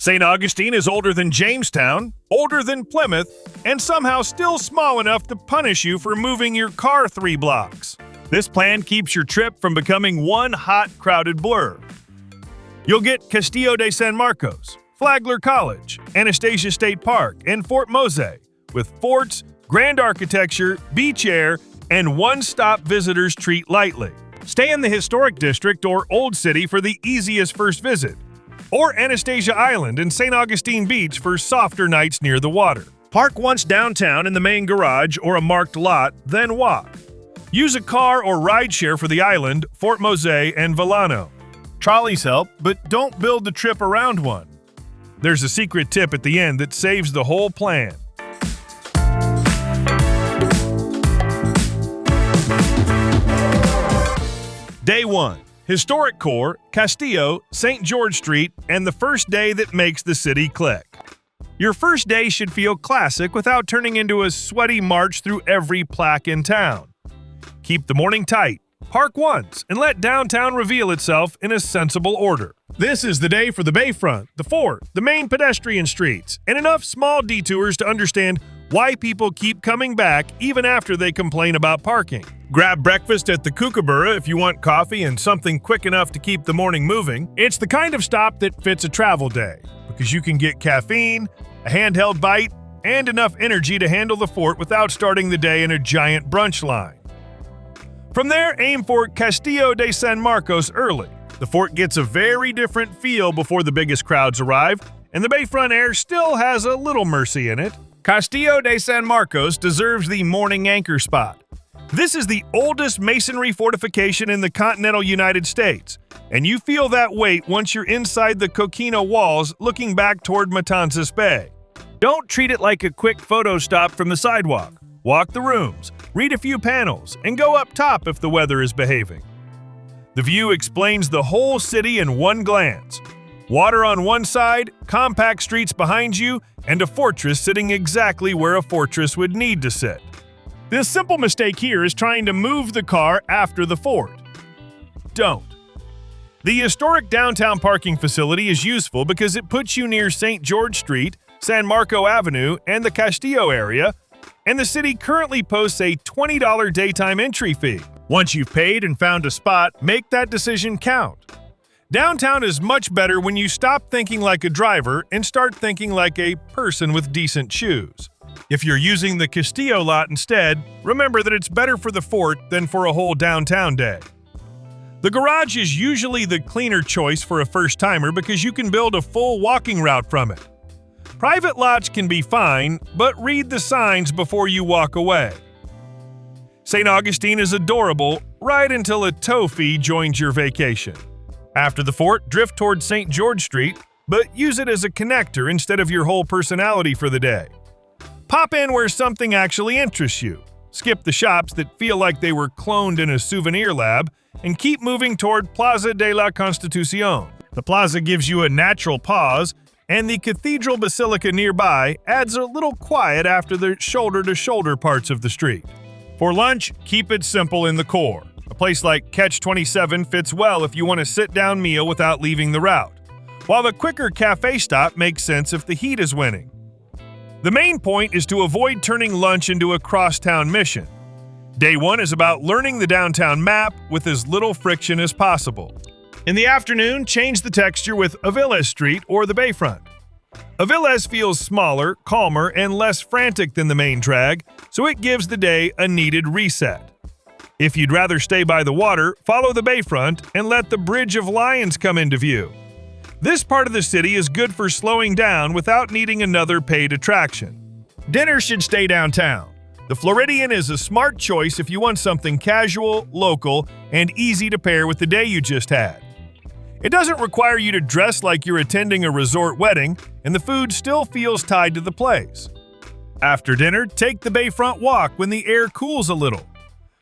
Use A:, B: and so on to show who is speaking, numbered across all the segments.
A: St. Augustine is older than Jamestown, older than Plymouth, and somehow still small enough to punish you for moving your car 3 blocks. This plan keeps your trip from becoming one hot, crowded blur. You'll get Castillo de San Marcos, Flagler College, Anastasia State Park, and Fort Mose, with forts, grand architecture, beach air, and one-stop visitors treat lightly. Stay in the Historic District or Old City for the easiest first visit, or Anastasia Island and St. Augustine Beach for softer nights near the water. Park once downtown in the main garage or a marked lot, then walk. Use a car or rideshare for the island, Fort Mose, and Vilano. Trolleys help, but don't build the trip around one. There's a secret tip at the end that saves the whole plan. Day 1. Historic core, Castillo, St. George Street, and the first day that makes the city click. Your first day should feel classic without turning into a sweaty march through every plaque in town. Keep the morning tight, park once, and let downtown reveal itself in a sensible order. This is the day for the bayfront, the fort, the main pedestrian streets, and enough small detours to understand why people keep coming back even after they complain about parking. Grab breakfast at the Kookaburra if you want coffee and something quick enough to keep the morning moving. It's the kind of stop that fits a travel day, because you can get caffeine, a handheld bite, and enough energy to handle the fort without starting the day in a giant brunch line. From there, aim for Castillo de San Marcos early. The fort gets a very different feel before the biggest crowds arrive, and the bayfront air still has a little mercy in it. Castillo de San Marcos deserves the morning anchor spot. This is the oldest masonry fortification in the continental United States, and you feel that weight once you're inside the coquina walls looking back toward Matanzas Bay. Don't treat it like a quick photo stop from the sidewalk. Walk the rooms, read a few panels, and go up top if the weather is behaving. The view explains the whole city in one glance. Water on one side, compact streets behind you, and a fortress sitting exactly where a fortress would need to sit. The simple mistake here is trying to move the car after the fort. Don't. The historic downtown parking facility is useful because it puts you near St. George Street, San Marco Avenue, and the Castillo area, and the city currently posts a $20 daytime entry fee. Once you've paid and found a spot, make that decision count. Downtown is much better when you stop thinking like a driver and start thinking like a person with decent shoes. If you're using the Castillo lot instead, remember that it's better for the fort than for a whole downtown day. The garage is usually the cleaner choice for a first-timer because you can build a full walking route from it. Private lots can be fine, but read the signs before you walk away. St. Augustine is adorable right until a tow fee joins your vacation. After the fort, drift toward St. George Street, but use it as a connector instead of your whole personality for the day. Pop in where something actually interests you. Skip the shops that feel like they were cloned in a souvenir lab, and keep moving toward Plaza de la Constitucion. The plaza gives you a natural pause, and the Cathedral Basilica nearby adds a little quiet after the shoulder-to-shoulder parts of the street. For lunch, keep it simple in the core. A place like Catch 27 fits well if you want a sit-down meal without leaving the route, while the quicker cafe stop makes sense if the heat is winning. The main point is to avoid turning lunch into a crosstown mission. Day 1 is about learning the downtown map with as little friction as possible. In the afternoon, change the texture with Aviles Street or the Bayfront. Aviles feels smaller, calmer, and less frantic than the main drag, so it gives the day a needed reset. If you'd rather stay by the water, follow the Bayfront and let the Bridge of Lions come into view. This part of the city is good for slowing down without needing another paid attraction. Dinner should stay downtown. The Floridian is a smart choice if you want something casual, local, and easy to pair with the day you just had. It doesn't require you to dress like you're attending a resort wedding, and the food still feels tied to the place. After dinner, take the Bayfront walk when the air cools a little.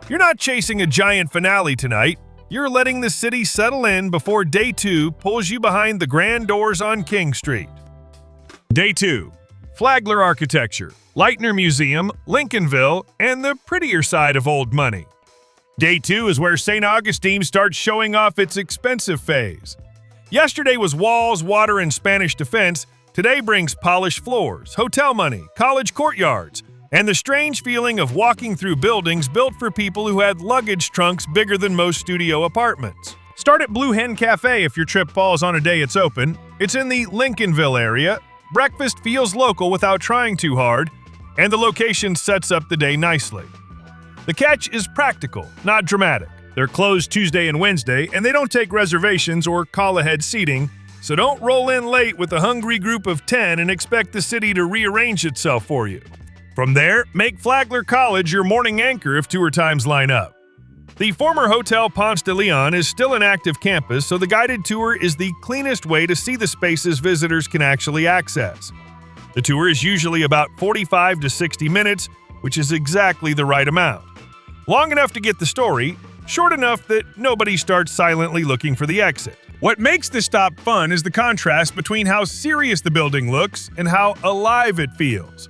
A: You're not chasing a giant finale tonight. You're letting the city settle in before Day 2 pulls you behind the grand doors on King Street. Day 2. Flagler Architecture, Leitner Museum, Lincolnville, and the prettier side of old money. Day 2 is where St. Augustine starts showing off its expensive phase. Yesterday was walls, water, and Spanish defense. Today brings polished floors, hotel money, college courtyards, and the strange feeling of walking through buildings built for people who had luggage trunks bigger than most studio apartments. Start at Blue Hen Cafe if your trip falls on a day it's open. It's in the Lincolnville area. Breakfast feels local without trying too hard, and the location sets up the day nicely. The catch is practical, not dramatic. They're closed Tuesday and Wednesday, and they don't take reservations or call-ahead seating, so don't roll in late with a hungry group of 10 and expect the city to rearrange itself for you. From there, make Flagler College your morning anchor if tour times line up. The former Hotel Ponce de Leon is still an active campus, so the guided tour is the cleanest way to see the spaces visitors can actually access. The tour is usually about 45 to 60 minutes, which is exactly the right amount. Long enough to get the story, short enough that nobody starts silently looking for the exit. What makes this stop fun is the contrast between how serious the building looks and how alive it feels.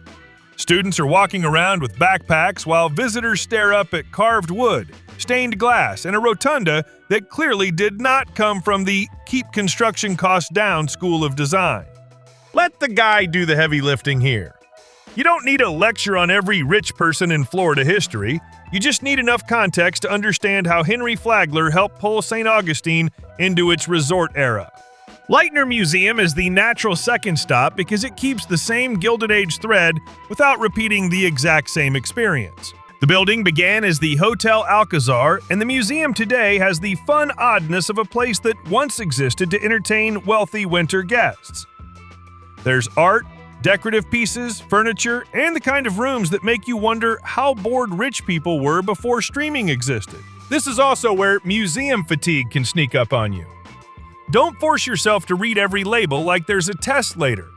A: Students are walking around with backpacks while visitors stare up at carved wood, stained glass, and a rotunda that clearly did not come from the keep construction costs down school of design. Let the guy do the heavy lifting here. You don't need a lecture on every rich person in Florida history. You just need enough context to understand how Henry Flagler helped pull St. Augustine into its resort era. Lightner Museum is the natural second stop because it keeps the same Gilded Age thread without repeating the exact same experience. The building began as the Hotel Alcazar, and the museum today has the fun oddness of a place that once existed to entertain wealthy winter guests. There's art, decorative pieces, furniture, and the kind of rooms that make you wonder how bored rich people were before streaming existed. This is also where museum fatigue can sneak up on you. Don't force yourself to read every label like there's a test later.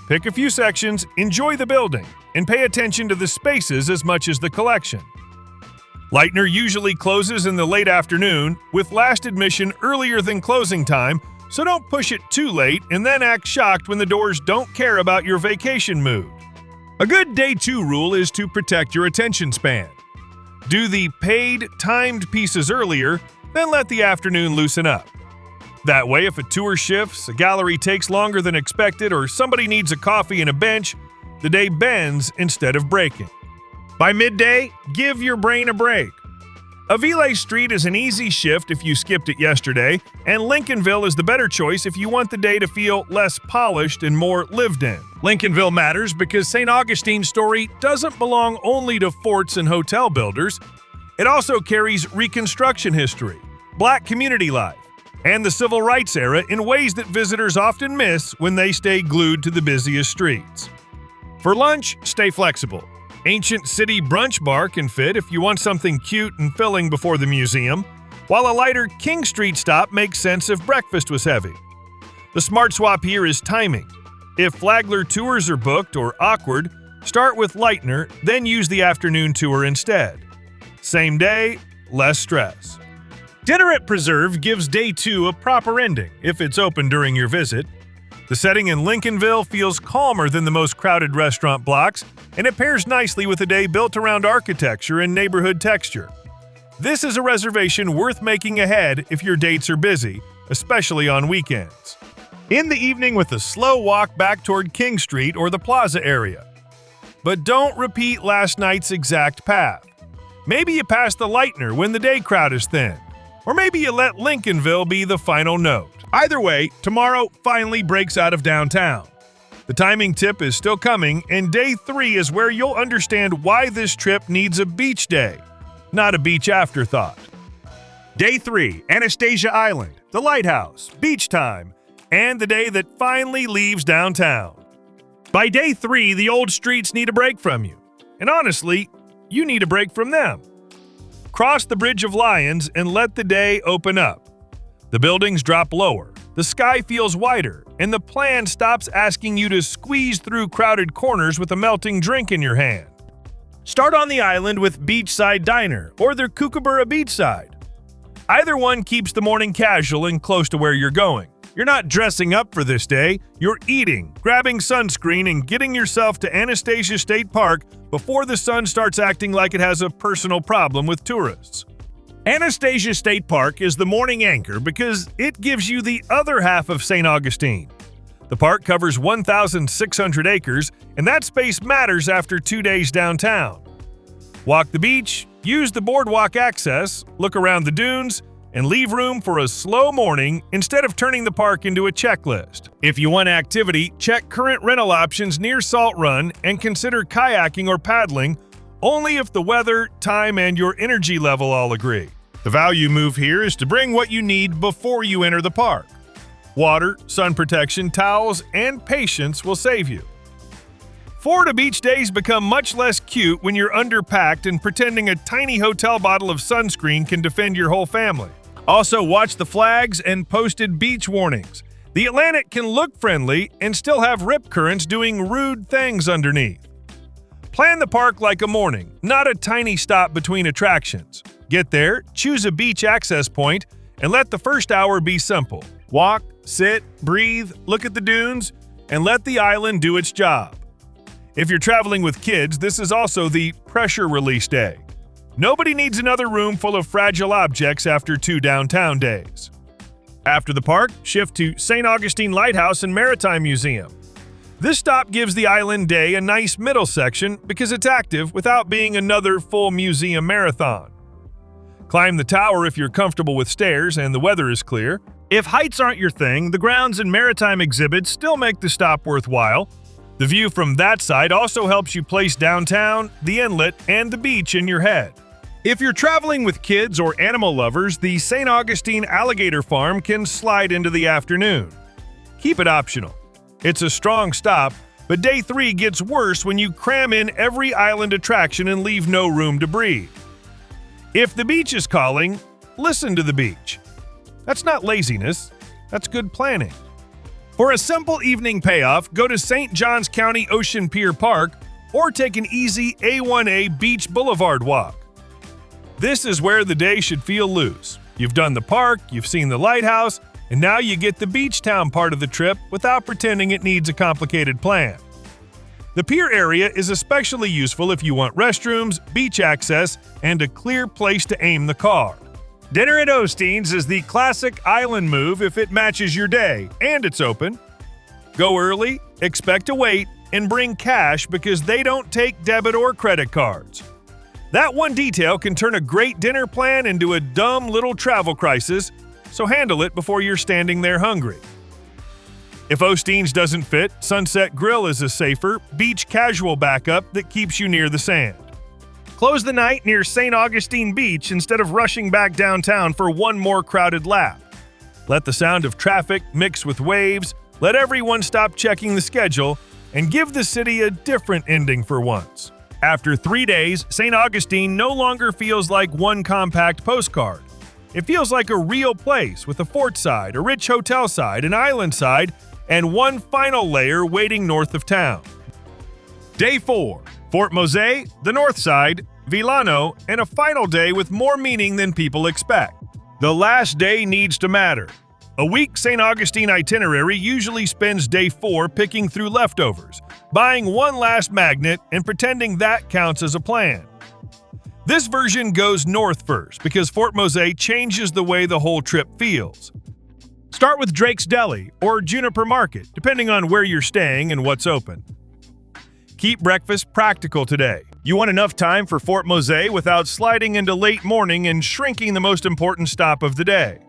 A: Pick a few sections, enjoy the building, and pay attention to the spaces as much as the collection. Lightner usually closes in the late afternoon, with last admission earlier than closing time, so don't push it too late and then act shocked when the doors don't care about your vacation mood. A good day 2 rule is to protect your attention span. Do the paid, timed pieces earlier, then let the afternoon loosen up. That way, if a tour shifts, a gallery takes longer than expected, or somebody needs a coffee and a bench, the day bends instead of breaking. By midday, give your brain a break. Avila Street is an easy shift if you skipped it yesterday, and Lincolnville is the better choice if you want the day to feel less polished and more lived in. Lincolnville matters because St. Augustine's story doesn't belong only to forts and hotel builders. It also carries Reconstruction history, Black community life, and the Civil Rights era in ways that visitors often miss when they stay glued to the busiest streets. For lunch, stay flexible. Ancient City Brunch Bar can fit if you want something cute and filling before the museum, while a lighter King Street stop makes sense if breakfast was heavy. The smart swap here is timing. If Flagler tours are booked or awkward, start with Lightner, then use the afternoon tour instead. Same day, less stress. Dinner at Preserve gives day 2 a proper ending if it's open during your visit. The setting in Lincolnville feels calmer than the most crowded restaurant blocks, and it pairs nicely with a day built around architecture and neighborhood texture. This is a reservation worth making ahead if your dates are busy, especially on weekends. In the evening with a slow walk back toward King Street or the Plaza area. But don't repeat last night's exact path. Maybe you pass the Lightner when the day crowd is thin. Or maybe you let Lincolnville be the final note. Either way, tomorrow finally breaks out of downtown. The timing tip is still coming, and day 3 is where you'll understand why this trip needs a beach day, not a beach afterthought. Day 3, Anastasia Island, the lighthouse, beach time, and the day that finally leaves downtown. By day 3, the old streets need a break from you. And honestly, you need a break from them. Cross the Bridge of Lions and let the day open up. The buildings drop lower, the sky feels wider, and the plan stops asking you to squeeze through crowded corners with a melting drink in your hand. Start on the island with Beachside Diner or their Kookaburra Beachside. Either one keeps the morning casual and close to where you're going. You're not dressing up for this day, you're eating, grabbing sunscreen, and getting yourself to Anastasia State Park before the sun starts acting like it has a personal problem with tourists. Anastasia State Park is the morning anchor because it gives you the other half of St. Augustine. The park covers 1,600 acres, and that space matters after 2 days downtown. Walk the beach, use the boardwalk access, look around the dunes, and leave room for a slow morning instead of turning the park into a checklist. If you want activity, check current rental options near Salt Run and consider kayaking or paddling only if the weather, time, and your energy level all agree. The value move here is to bring what you need before you enter the park. Water, sun protection, towels, and patience will save you. Florida beach days become much less cute when you're underpacked and pretending a tiny hotel bottle of sunscreen can defend your whole family. Also, watch the flags and posted beach warnings. The Atlantic can look friendly and still have rip currents doing rude things underneath. Plan the park like a morning, not a tiny stop between attractions. Get there, choose a beach access point, and let the first hour be simple. Walk, sit, breathe, look at the dunes, and let the island do its job. If you're traveling with kids, this is also the pressure release day. Nobody needs another room full of fragile objects after 2 downtown days. After the park, shift to St. Augustine Lighthouse and Maritime Museum. This stop gives the island day a nice middle section because it's active without being another full museum marathon. Climb the tower if you're comfortable with stairs and the weather is clear. If heights aren't your thing, the grounds and maritime exhibits still make the stop worthwhile. The view from that side also helps you place downtown, the inlet, and the beach in your head. If you're traveling with kids or animal lovers, the St. Augustine Alligator Farm can slide into the afternoon. Keep it optional. It's a strong stop, but day 3 gets worse when you cram in every island attraction and leave no room to breathe. If the beach is calling, listen to the beach. That's not laziness, that's good planning. For a simple evening payoff, go to St. Johns County Ocean Pier Park or take an easy A1A Beach Boulevard walk. This is where the day should feel loose. You've done the park, you've seen the lighthouse, and now you get the beach town part of the trip without pretending it needs a complicated plan. The pier area is especially useful if you want restrooms, beach access, and a clear place to aim the car. Dinner at Osteen's is the classic island move if it matches your day, and it's open. Go early, expect to wait, and bring cash because they don't take debit or credit cards. That one detail can turn a great dinner plan into a dumb little travel crisis, so handle it before you're standing there hungry. If Osteen's doesn't fit, Sunset Grill is a safer, beach casual backup that keeps you near the sand. Close the night near St. Augustine Beach instead of rushing back downtown for one more crowded lap. Let the sound of traffic mix with waves, let everyone stop checking the schedule, and give the city a different ending for once. After 3 days, St. Augustine no longer feels like one compact postcard. It feels like a real place with a fort side, a rich hotel side, an island side, and one final layer waiting north of town. Day 4. Fort Mose, the north side, Vilano, and a final day with more meaning than people expect. The last day needs to matter. A week St. Augustine itinerary usually spends day 4 picking through leftovers, buying one last magnet, and pretending that counts as a plan. This version goes north first because Fort Mose changes the way the whole trip feels. Start with Drake's Deli or Juniper Market, depending on where you're staying and what's open. Keep breakfast practical today. You want enough time for Fort Mose without sliding into late morning and shrinking the most important stop of the day.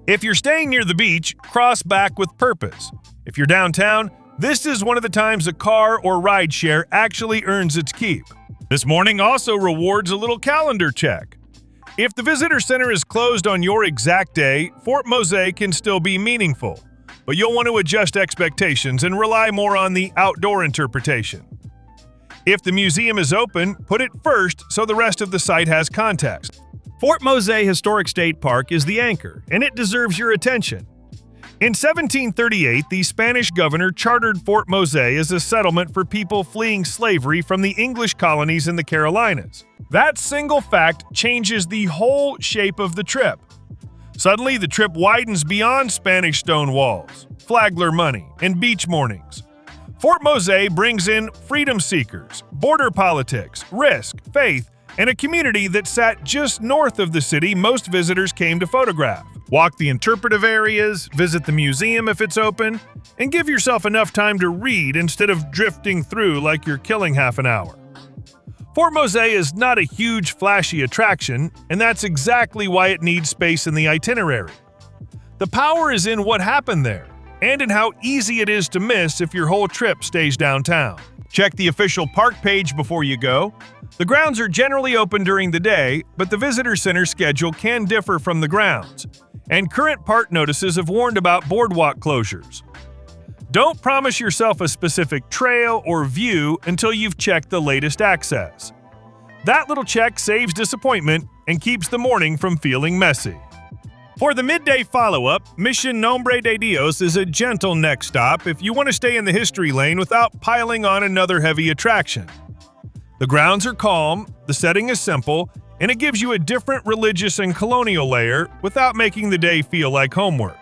A: If you're staying near the beach, cross back with purpose. If you're downtown, this is one of the times a car or rideshare actually earns its keep. This morning also rewards a little calendar check. If the visitor center is closed on your exact day, Fort Mose can still be meaningful, but you'll want to adjust expectations and rely more on the outdoor interpretation. If the museum is open, put it first so the rest of the site has context. Fort Mose Historic State Park is the anchor, and it deserves your attention. In 1738, the Spanish governor chartered Fort Mose as a settlement for people fleeing slavery from the English colonies in the Carolinas. That single fact changes the whole shape of the trip. Suddenly, the trip widens beyond Spanish stone walls, Flagler money, and beach mornings. Fort Mose brings in freedom seekers, border politics, risk, faith, and a community that sat just north of the city most visitors came to photograph. Walk the interpretive areas, visit the museum if it's open, and give yourself enough time to read instead of drifting through like you're killing half an hour. Fort Mose is not a huge, flashy attraction, and that's exactly why it needs space in the itinerary. The power is in what happened there, and in how easy it is to miss if your whole trip stays downtown. Check the official park page before you go. The grounds are generally open during the day, but the visitor center schedule can differ from the grounds, and current park notices have warned about boardwalk closures. Don't promise yourself a specific trail or view until you've checked the latest access. That little check saves disappointment and keeps the morning from feeling messy. For the midday follow-up, Mission Nombre de Dios is a gentle next stop if you want to stay in the history lane without piling on another heavy attraction. The grounds are calm, the setting is simple, and it gives you a different religious and colonial layer without making the day feel like homework.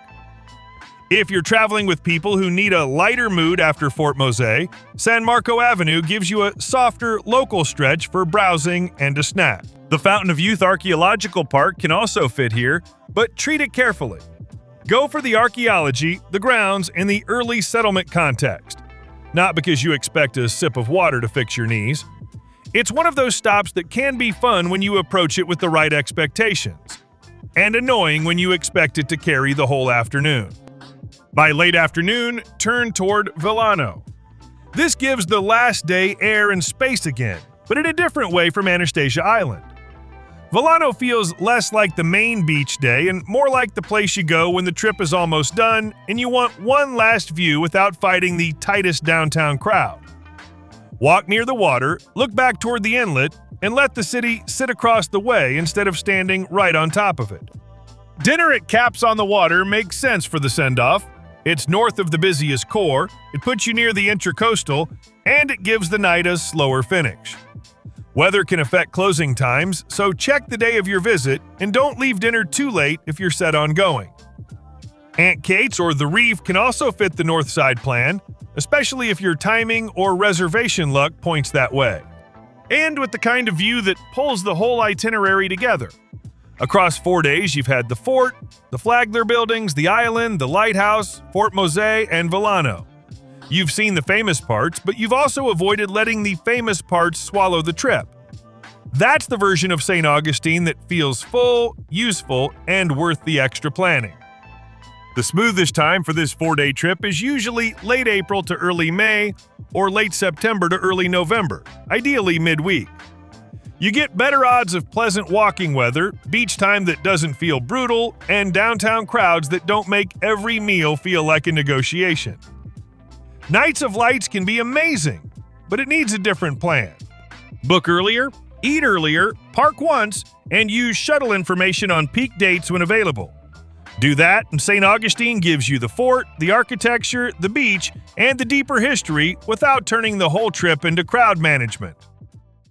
A: If you're traveling with people who need a lighter mood after Fort Mose, San Marco Avenue gives you a softer local stretch for browsing and a snack. The Fountain of Youth Archaeological Park can also fit here, but treat it carefully. Go for the archaeology, the grounds, and the early settlement context. Not because you expect a sip of water to fix your knees. It's one of those stops that can be fun when you approach it with the right expectations, and annoying when you expect it to carry the whole afternoon. By late afternoon, turn toward Vilano. This gives the last day air and space again, but in a different way from Anastasia Island. Vilano feels less like the main beach day and more like the place you go when the trip is almost done and you want one last view without fighting the tightest downtown crowd. Walk near the water, look back toward the inlet, and let the city sit across the way instead of standing right on top of it. Dinner at Caps on the Water makes sense for the send-off. It's north of the busiest core, it puts you near the Intracoastal, and it gives the night a slower finish. Weather can affect closing times, so check the day of your visit and don't leave dinner too late if you're set on going. Aunt Kate's or the Reef can also fit the north side plan, especially if your timing or reservation luck points that way. And with the kind of view that pulls the whole itinerary together. Across 4 days, you've had the fort, the Flagler buildings, the island, the lighthouse, Fort Mose, and Vilano. You've seen the famous parts, but you've also avoided letting the famous parts swallow the trip. That's the version of St. Augustine that feels full, useful, and worth the extra planning. The smoothest time for this 4-day trip is usually late April to early May, or late September to early November, ideally midweek. You get better odds of pleasant walking weather, beach time that doesn't feel brutal, and downtown crowds that don't make every meal feel like a negotiation. Nights of Lights can be amazing, but it needs a different plan. Book earlier, eat earlier, park once, and use shuttle information on peak dates when available. Do that, and St. Augustine gives you the fort, the architecture, the beach, and the deeper history without turning the whole trip into crowd management.